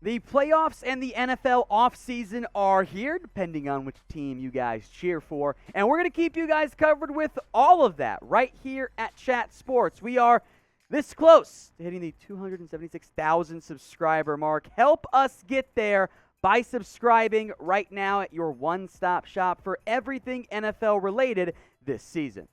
The playoffs and the NFL offseason are here, depending on which team you guys cheer for. And we're going to keep you guys covered with all of that right here at Chat Sports. We are this close to hitting the 276,000 subscriber mark. Help us get there by subscribing right now at your one-stop shop for everything NFL related this season.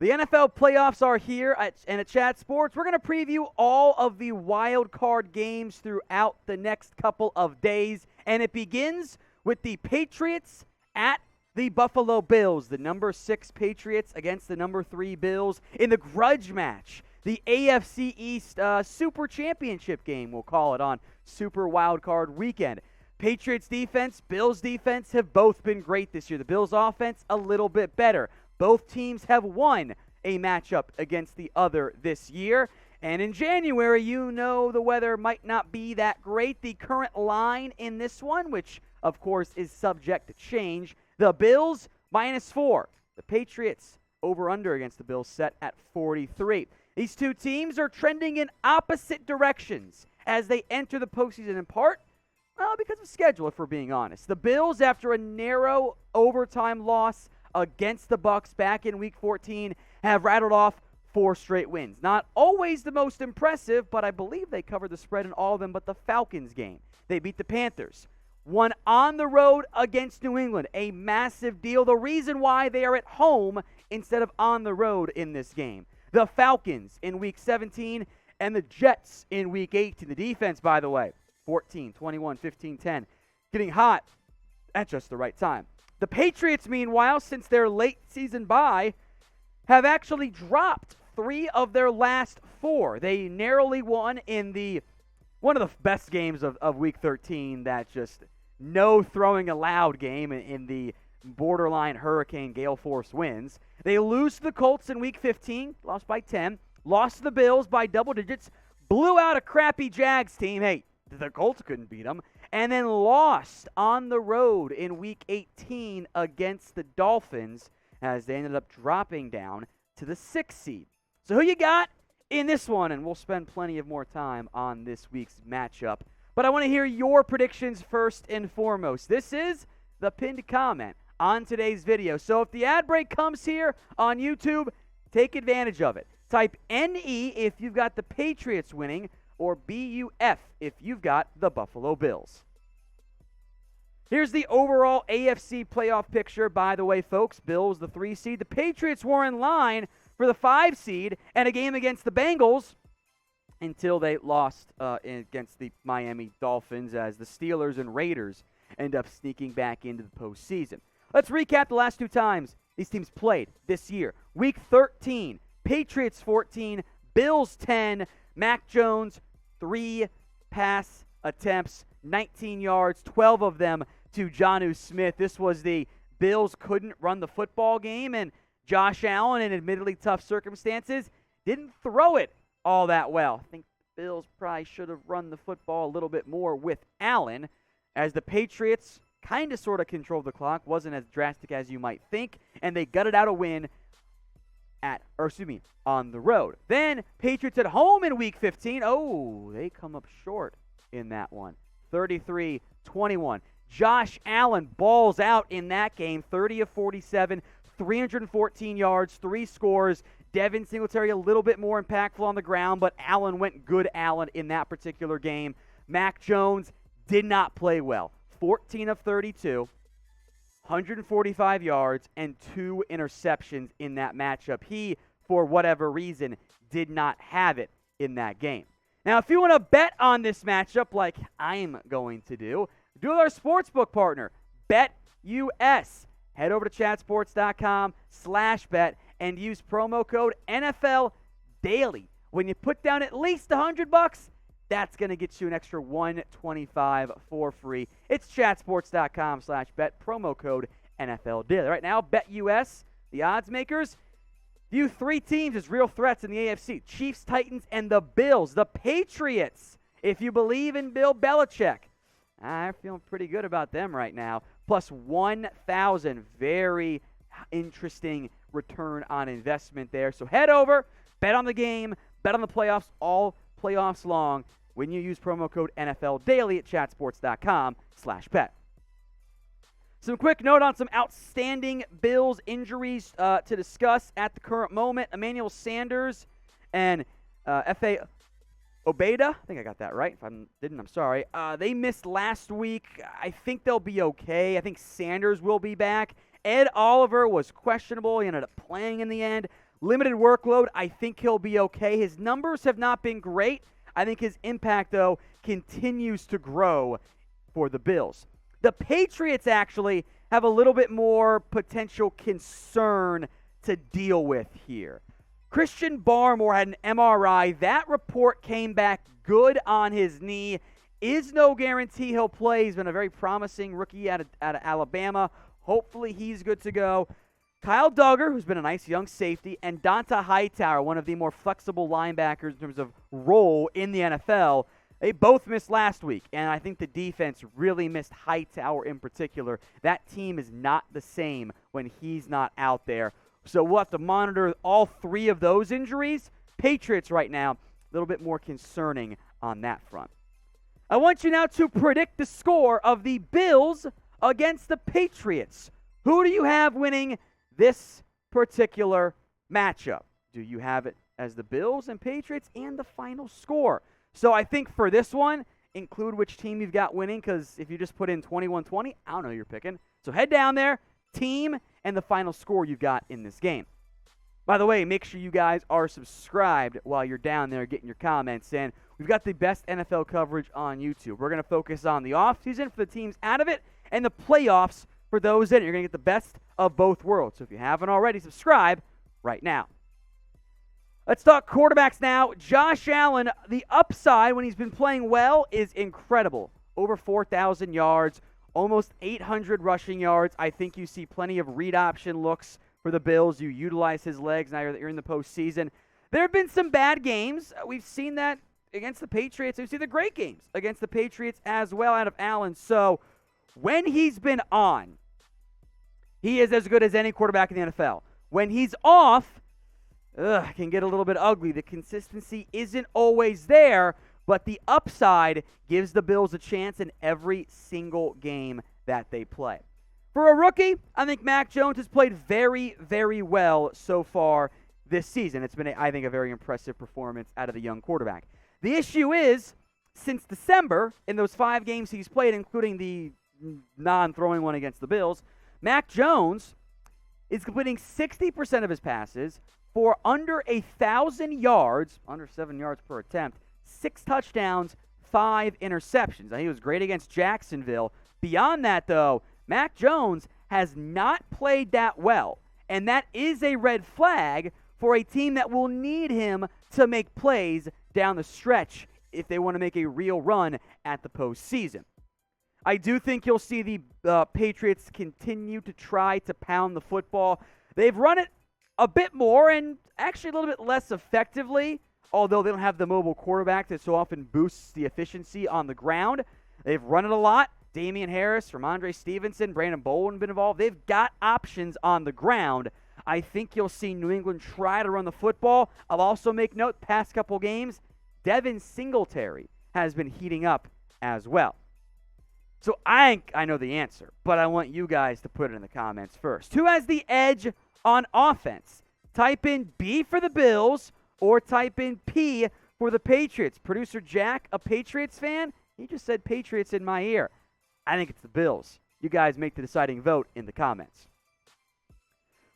The NFL playoffs are here at Chat Sports. We're going to preview all of the wild card games throughout the next couple of days, and it begins with the Patriots at the Buffalo Bills, the number 6 Patriots against the number 3 Bills in the grudge match, the AFC East Super Championship game, we'll call it, on Super Wild Card Weekend. Patriots defense, Bills defense have both been great this year. The Bills offense a little bit better. Both teams have won a matchup against the other this year. And in January, you know the weather might not be that great. The current line in this one, which of course is subject to change, the Bills -4. The Patriots over-under against the Bills set at 43. These two teams are trending in opposite directions as they enter the postseason, in part, well, because of schedule, if we're being honest. The Bills, after a narrow overtime loss against the Bucs back in Week 14, have rattled off 4 straight wins. Not always the most impressive, but I believe they covered the spread in all of them but the Falcons game. They beat the Panthers. Won on the road against New England, a massive deal. The reason why they are at home instead of on the road in this game. The Falcons in Week 17 and the Jets in Week 18. The defense, by the way, 14, 21, 15, 10. Getting hot at just the right time. The Patriots, meanwhile, since their late season bye, have actually dropped 3 of their last 4. They narrowly won in one of the best games of Week 13, that just no throwing allowed game in the borderline hurricane gale force winds. They lose to the Colts in Week 15, lost by 10, lost to the Bills by double digits, blew out a crappy Jags team. Hey, the Colts couldn't beat them. And then lost on the road in Week 18 against the Dolphins as they ended up dropping down to the 6th seed. So who you got in this one? And we'll spend plenty of more time on this week's matchup. But I want to hear your predictions first and foremost. This is the pinned comment on today's video. So if the ad break comes here on YouTube, take advantage of it. Type NE if you've got the Patriots winning, or BUF if you've got the Buffalo Bills. Here's the overall AFC playoff picture, by the way, folks. Bills, the 3 seed. The Patriots were in line for the 5 seed and a game against the Bengals until they lost against the Miami Dolphins as the Steelers and Raiders end up sneaking back into the postseason. Let's recap the last 2 times these teams played this year. Week 13, Patriots 14, Bills 10, Mac Jones, 3 pass attempts, 19 yards, 12 of them to Jonnu Smith. This was the Bills couldn't run the football game, and Josh Allen, in admittedly tough circumstances, didn't throw it all that well. I think the Bills probably should have run the football a little bit more with Allen, as the Patriots kind of sort of controlled the clock. Wasn't as drastic as you might think, and they gutted out a win on the road. Then Patriots at home in Week 15. Oh, they come up short in that one. 33-21. Josh Allen balls out in that game. 30 of 47, 314 yards, 3 scores. Devin Singletary a little bit more impactful on the ground, but Allen went good Allen in that particular game. Mac Jones did not play well. 14 of 32. 145 yards and 2 interceptions in that matchup. He, for whatever reason, did not have it in that game. Now, if you want to bet on this matchup like I'm going to do with our sportsbook partner, BetUS. Head over to chatsports.com/bet and use promo code NFL Daily. When you put down at least $100, that's going to get you an extra $125 for free. It's chatsports.com/bet, promo code NFL Daily. Right now, BetUS, the odds makers, view 3 teams as real threats in the AFC. Chiefs, Titans, and the Bills. The Patriots, if you believe in Bill Belichick, I'm feeling pretty good about them right now. Plus 1,000. Very interesting return on investment there. So head over, bet on the game, bet on the playoffs all playoffs long when you use promo code NFL Daily at chatsports.com/bet. Some quick note on some outstanding Bills injuries to discuss at the current moment. Emmanuel Sanders and F.A. Obeda, I think I got that right. If I didn't, I'm sorry. They missed last week. I think they'll be okay. I think Sanders will be back. Ed Oliver was questionable. He ended up playing in the end. Limited workload. I think he'll be okay. His numbers have not been great. I think his impact, though, continues to grow for the Bills. The Patriots actually have a little bit more potential concern to deal with here. Christian Barmore had an MRI. That report came back good on his knee. Is no guarantee he'll play. He's been a very promising rookie out of Alabama. Hopefully he's good to go. Kyle Duggar, who's been a nice young safety, and Donta Hightower, one of the more flexible linebackers in terms of role in the NFL, they both missed last week, and I think the defense really missed Hightower in particular. That team is not the same when he's not out there. So we'll have to monitor all three of those injuries. Patriots right now, a little bit more concerning on that front. I want you now to predict the score of the Bills against the Patriots. Who do you have winning this particular matchup? Do you have it as the Bills and Patriots and the final score? So I think for this one, include which team you've got winning, because if you just put in 21-20, I don't know who you're picking. So head down there, team, and the final score you've got in this game. By the way, make sure you guys are subscribed while you're down there getting your comments in. We've got the best NFL coverage on YouTube. We're going to focus on the offseason for the teams out of it and the playoffs for those in it. You're going to get the best of both worlds. So if you haven't already, subscribe right now. Let's talk quarterbacks now. Josh Allen, the upside when he's been playing well is incredible. Over 4,000 yards, almost 800 rushing yards. I think you see plenty of read option looks for the Bills. You utilize his legs now that you're in the postseason. There have been some bad games. We've seen that against the Patriots. We've seen the great games against the Patriots as well out of Allen. So when he's been on, he is as good as any quarterback in the NFL. When he's off, can get a little bit ugly. The consistency isn't always there, but the upside gives the Bills a chance in every single game that they play. For a rookie, I think Mac Jones has played very, very well so far this season. It's been, I think, a very impressive performance out of the young quarterback. The issue is, since December, in those 5 games he's played, including the non-throwing one against the Bills, Mac Jones is completing 60% of his passes for under 1,000 yards, under 7 yards per attempt, 6 touchdowns, 5 interceptions. Now, he was great against Jacksonville. Beyond that, though, Mac Jones has not played that well, and that is a red flag for a team that will need him to make plays down the stretch if they want to make a real run at the postseason. I do think you'll see the Patriots continue to try to pound the football. They've run it a bit more and actually a little bit less effectively, although they don't have the mobile quarterback that so often boosts the efficiency on the ground. They've run it a lot. Damian Harris, Ramondre Stevenson, Brandon Bolden have been involved. They've got options on the ground. I think you'll see New England try to run the football. I'll also make note, past couple games, Devin Singletary has been heating up as well. So I know the answer, but I want you guys to put it in the comments first. Who has the edge on offense? Type in B for the Bills or type in P for the Patriots. Producer Jack, a Patriots fan, he just said Patriots in my ear. I think it's the Bills. You guys make the deciding vote in the comments.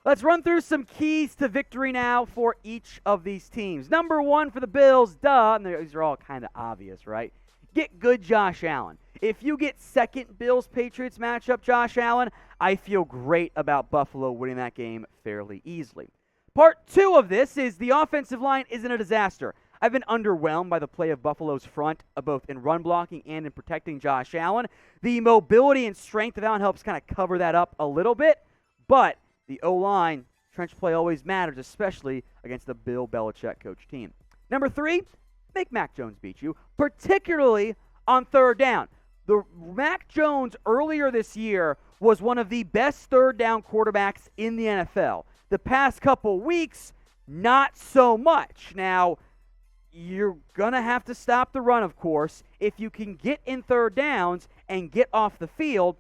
Let's run through some keys to victory now for each of these teams. Number 1 for the Bills, and these are all kind of obvious, right? Get good Josh Allen. If you get second Bills-Patriots matchup, Josh Allen, I feel great about Buffalo winning that game fairly easily. Part 2 of this is the offensive line isn't a disaster. I've been underwhelmed by the play of Buffalo's front, both in run blocking and in protecting Josh Allen. The mobility and strength of Allen helps kind of cover that up a little bit, but the O-line, trench play always matters, especially against the Bill Belichick coach team. Number 3, make Mac Jones beat you, particularly on third down. The Mac Jones earlier this year was one of the best third down quarterbacks in the NFL. The past couple weeks, not so much. Now, you're going to have to stop the run, of course. If you can get in third downs and get off the field,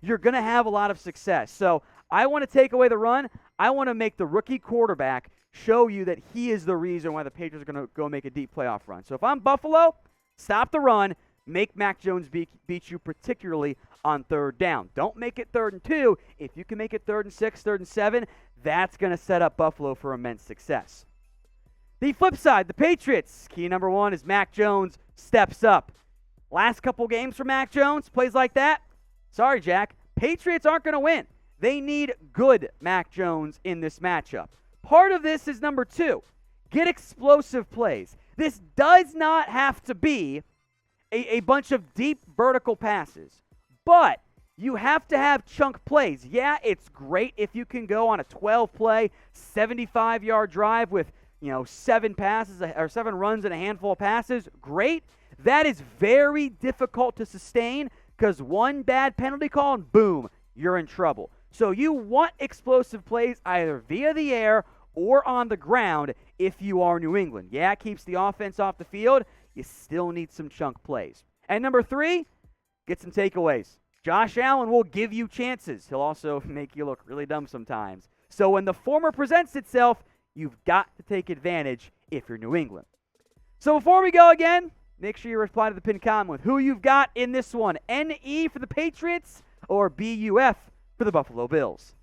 you're going to have a lot of success. So I want to take away the run. I want to make the rookie quarterback show you that he is the reason why the Patriots are going to go make a deep playoff run. So if I'm Buffalo, stop the run. Make Mac Jones beat you, particularly on third down. Don't make it 3rd and 2. If you can make it 3rd and 6, 3rd and 7, that's going to set up Buffalo for immense success. The flip side, the Patriots. Key number 1 is Mac Jones steps up. Last couple games for Mac Jones, plays like that. Sorry, Jack. Patriots aren't going to win. They need good Mac Jones in this matchup. Part of this is number 2. Get explosive plays. This does not have to be a bunch of deep vertical passes, but you have to have chunk plays. Yeah, it's great if you can go on a 12-play, 75-yard drive with 7 passes or 7 runs and a handful of passes. Great. That is very difficult to sustain because one bad penalty call and boom, you're in trouble. So you want explosive plays either via the air or on the ground if you are New England. Yeah, it keeps the offense off the field. You still need some chunk plays. And number 3, get some takeaways. Josh Allen will give you chances. He'll also make you look really dumb sometimes. So when the former presents itself, you've got to take advantage if you're New England. So before we go again, make sure you reply to the pinned comment with who you've got in this one. NE for the Patriots or BUF for the Buffalo Bills.